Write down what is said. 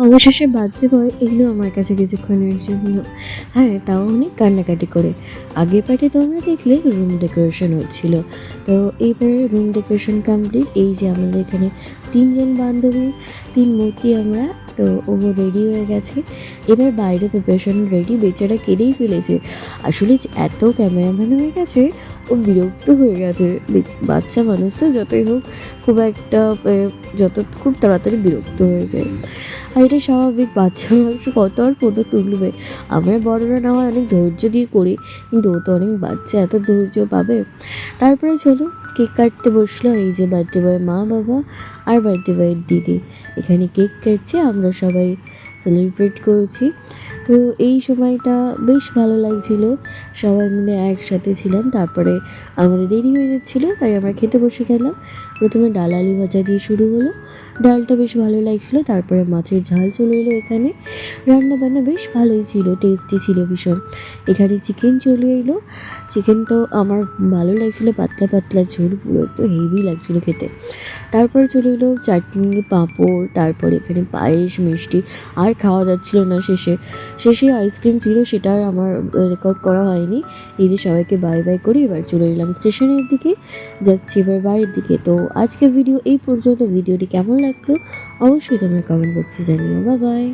অবশেষে birthday boy এগুলো আমার কাছে কিছুক্ষণের জন্য। হ্যাঁ, তাও অনেক কান্নাকাটি করে। আগের পার্টি তো আমরা দেখলে রুম ডেকোরেশন হচ্ছিল। তো এইবারে রুম ডেকোরেশন কমপ্লিট। এই যে আমাদের এখানে ৩ জন বান্ধবী, ৩ মূর্তি আমরা। তো ও রেডি হয়ে গেছে। এবার বাইরে প্রিপারেশন রেডি, বেচারা কেঁদেই ফেলেছে। আসলে যে এত ক্যামেরাম্যান হয়ে গেছে, ও বিরক্ত হয়ে গেছে। বাচ্চা মানুষ তো যতই হোক খুব একটা খুব তাড়াতাড়ি বিরক্ত হয়ে যায়। আর এটা স্বাভাবিক, বাচ্চা মানুষ কত আর ফটো তুলবে। আমরা বড়রা না হয় অনেক ধৈর্য দিয়ে করি, কিন্তু ও তো অনেক বাচ্চা, এত ধৈর্য পাবে? তারপরে চলো কেক কাটতে বসলো। এই যে বার্থডে বয়ের মা বাবা আর বার্থডে বয়ের দিদি এখানে কেক কাটছে, আমরা সবাই সেলিব্রেট করছি। তো এই সময়টা বেশ ভালো লাগছিল, সবাই মিলে একসাথে ছিলাম। তারপরে আমাদের দেরি হয়ে যাচ্ছিলো, তাই আমরা খেতে বসে গেলাম। প্রথমে ডাল আলু ভাজা দিয়ে শুরু হলো, ডালটা বেশ ভালো লাগছিলো। তারপরে মাছের ঝাল চলে এলো। এখানে রান্না বান্না বেশ ভালোই ছিল, টেস্টি ছিল ভীষণ। এখানে চিকেন চলে এলো। চিকেন তো আমার ভালো লাগছিলো, পাতলা পাতলা ঝোল, পুরো একটু হেভি লাগছিলো খেতে। তারপরে চলে এলো চাটনি, পাঁপড়, তারপরে এখানে পায়েস, মিষ্টি। আর খাওয়া যাচ্ছিল না। শেষে আইসক্রিম ছিল, সেটা আর আমার রেকর্ড করা হয়নি। এই যে সবাইকে বাই বাই করে এবার চলে এলাম স্টেশনের দিকে, যাচ্ছি এবার বাড়ির দিকে। তো আজকের ভিডিও এই পর্যন্ত। ভিডিওটি কেমন লাগলো অবশ্যই তোমরা কমেন্ট বক্সে জানিও। Bye bye.